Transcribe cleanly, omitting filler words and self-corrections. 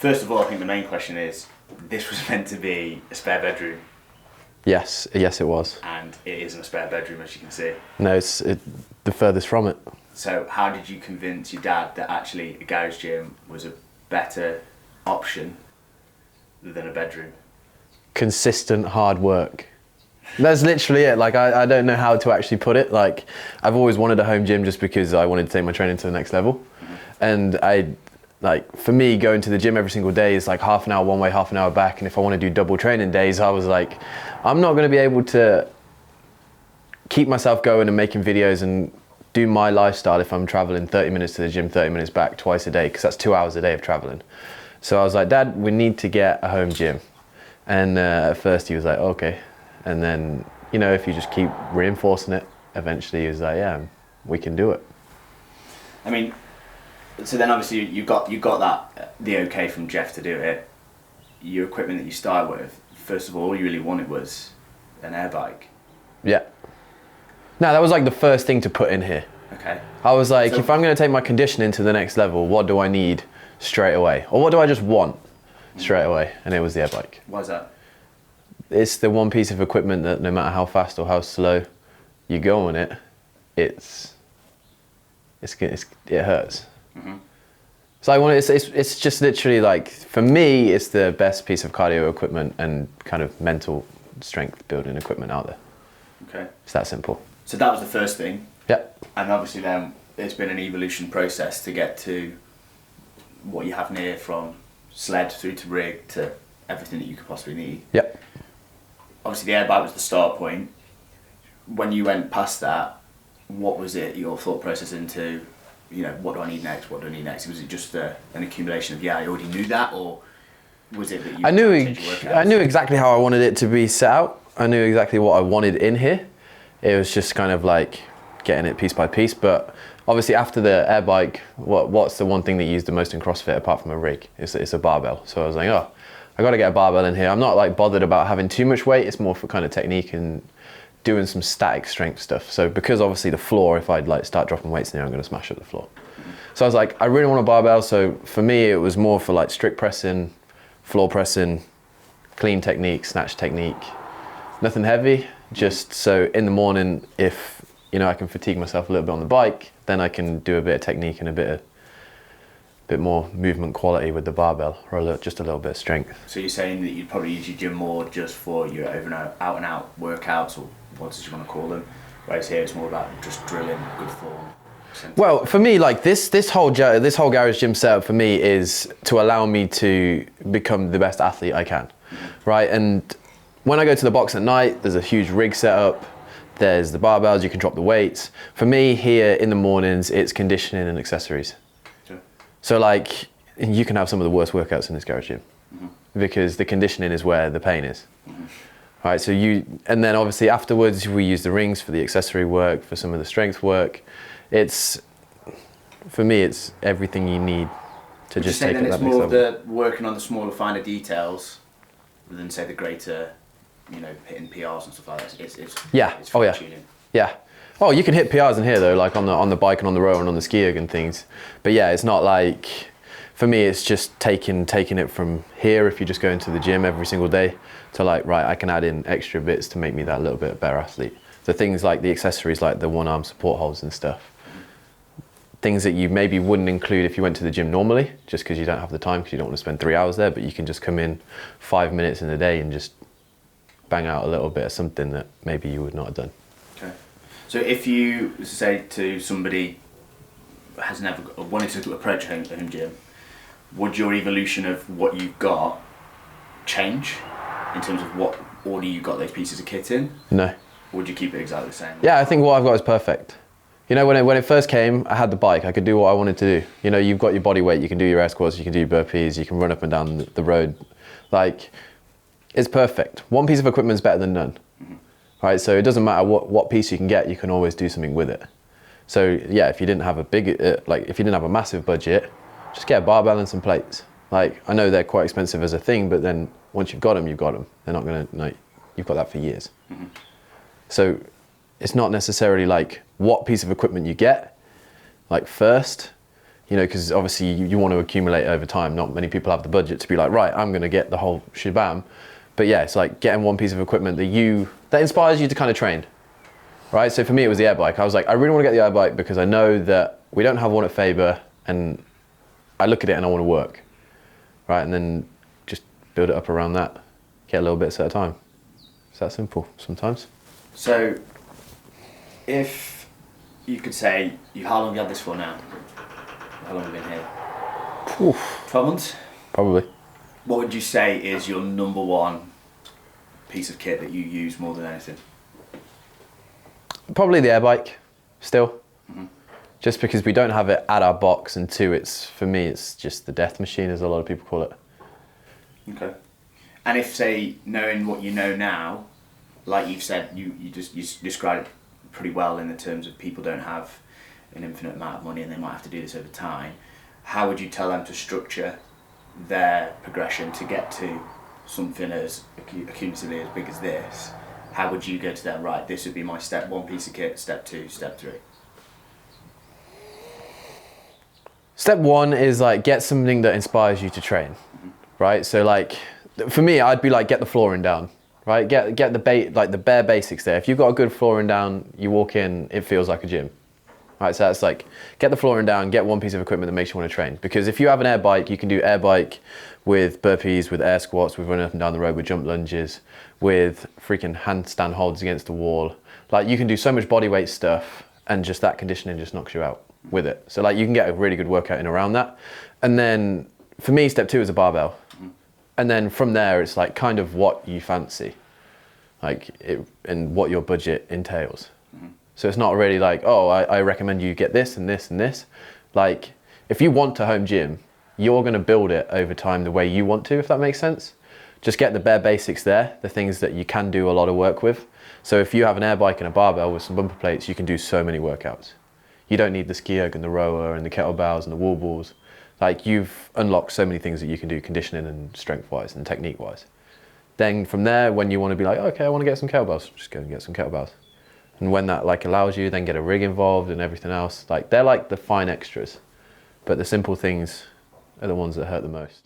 First of all, I think the main question is, this was meant to be a spare bedroom. Yes, it was. And it isn't a spare bedroom, as you can see. No, it's the furthest from it. So how did you convince your dad that actually a garage gym was a better option than a bedroom? Consistent hard work. That's literally it. Like, I don't know how to actually put it. Like, I've always wanted a home gym just because I wanted to take my training to the next level. And for me, going to the gym every single day is like half an hour one way, half an hour back. And if I want to do double training days, I was like, I'm not going to be able to keep myself going and making videos and do my lifestyle if I'm traveling 30 minutes to the gym, 30 minutes back twice a day, because that's 2 hours a day of traveling. So I was like, Dad, we need to get a home gym. And at first he was like, okay. And then, if you just keep reinforcing it, eventually he was like, yeah, we can do it. I mean, so then obviously you got the okay from Jeff to do it. Your equipment that you start with, first of all you really wanted was an air bike. Yeah. No, that was like the first thing to put in here. Okay. I was like, if I'm going to take my conditioning to the next level, what do I need straight away? Or what do I just want straight away? And it was the air bike. Why is that? It's the one piece of equipment that no matter how fast or how slow you go on it, it hurts. Mm-hmm. So it's just literally like, for me, it's the best piece of cardio equipment and kind of mental strength building equipment out there. Okay. It's that simple. So that was the first thing. Yeah. And obviously then it's been an evolution process to get to what you have here, from sled through to rig to everything that you could possibly need. Yeah. Obviously the air bike was the start point. When you went past that, what was it, your thought process into, what do I need next? What do I need next? Was it just an accumulation of, I already knew that, or was it that you I knew exactly how I wanted it to be set out. I knew exactly what I wanted in here. It was just kind of like getting it piece by piece. But obviously after the air bike, what's the one thing that you use the most in CrossFit apart from a rig? It's a barbell. So I was like, I got to get a barbell in here. I'm not like bothered about having too much weight. It's more for kind of technique and doing some static strength stuff. So because obviously the floor, if I'd like start dropping weights in here, I'm going to smash up the floor. So I was like, I really want a barbell. So for me, it was more for like strict pressing, floor pressing, clean technique, snatch technique, nothing heavy. Just so in the morning, if I can fatigue myself a little bit on the bike, then I can do a bit of technique and a bit more movement quality with the barbell, or just a little bit of strength. So you're saying that you'd probably use your gym more just for your out and out workouts, or what did you want to call them? Whereas here it's more about just drilling good form. Well, for me, like this whole garage gym setup for me is to allow me to become the best athlete I can, right? And when I go to the box at night, there's a huge rig setup. There's the barbells, you can drop the weights. For me here in the mornings, it's conditioning and accessories. Sure. So like, you can have some of the worst workouts in this garage gym, because the conditioning is where the pain is. All right, and then obviously afterwards we use the rings for the accessory work, for some of the strength work. For me, it's everything you need to just take it that next level. It's more of the working on the smaller, finer details than say the greater, hitting PRs and stuff like that. It's tuning. Yeah. Oh, you can hit PRs in here though, like on the bike and on the rower and on the ski erg and things. But yeah, it's not like, for me, it's just taking it from here, if you just go into the gym every single day, to like, right, I can add in extra bits to make me that little bit better athlete. So things like the accessories, like the one arm support holds and stuff. Things that you maybe wouldn't include if you went to the gym normally, just because you don't have the time, because you don't want to spend 3 hours there, but you can just come in 5 minutes in a day and just bang out a little bit of something that maybe you would not have done. Okay. So if you say to somebody has never wanted to approach a home gym, would your evolution of what you've got change in terms of what order you got those pieces of kit in? No. Or would you keep it exactly the same? Yeah, I think what I've got is perfect. When it first came, I had the bike. I could do what I wanted to do. You've got your body weight. You can do your air squats. You can do burpees. You can run up and down the road. Like, it's perfect. One piece of equipment is better than none. Right? So it doesn't matter what piece you can get. You can always do something with it. So yeah, if you didn't have if you didn't have a massive budget, just get a barbell and some plates. Like, I know they're quite expensive as a thing, but then once you've got them, you've got them. They're not gonna you've got that for years. So it's not necessarily like what piece of equipment you get, like first, you know, because obviously you want to accumulate over time. Not many people have the budget to be like, right, I'm going to get the whole shabam. But yeah, it's like getting one piece of equipment that inspires you to kind of train, right? So for me, it was the air bike. I was like, I really want to get the air bike because I know that we don't have one at Faber, and I look at it and I want to work, right? And then just build it up around that, get a little bits at a time. It's that simple sometimes. So, if you could say, how long have you had this for now? How long have you been here? Oof. 12 months? Probably. What would you say is your number one piece of kit that you use more than anything? Probably the air bike, still. Just because we don't have it at our box, and two, for me, it's just the death machine, as a lot of people call it. Okay. And if, say, knowing what you know now, like you've said, you described it pretty well in the terms of people don't have an infinite amount of money and they might have to do this over time, how would you tell them to structure their progression to get to something as accumulatively as big as this? How would you go to them, right, this would be my step one piece of kit, step two, step three? Step one is like get something that inspires you to train, right? So like for me, I'd be like, get the flooring down, right? Get the bare basics there. If you've got a good flooring down, you walk in, it feels like a gym, right? So that's like, get the flooring down, get one piece of equipment that makes you want to train. Because if you have an air bike, you can do air bike with burpees, with air squats, with running up and down the road, with jump lunges, with freaking handstand holds against the wall. Like you can do so much body weight stuff, and just that conditioning just knocks you out with it. So like you can get a really good workout in around that. And then for me, step two is a barbell. And then from there, it's like kind of what you fancy, like and what your budget entails. So it's not really like, oh, I recommend you get this and this and this. Like if you want a home gym, you're gonna build it over time the way you want to, if that makes sense. Just get the bare basics there, the things that you can do a lot of work with. So if you have an air bike and a barbell with some bumper plates, you can do so many workouts. You don't need the ski erg and the rower and the kettlebells and the wall balls. Like you've unlocked so many things that you can do conditioning and strength wise and technique wise. Then from there, when you want to be like, okay, I want to get some kettlebells, just go and get some kettlebells. And when that like allows you, then get a rig involved and everything else. Like they're like the fine extras, but the simple things are the ones that hurt the most.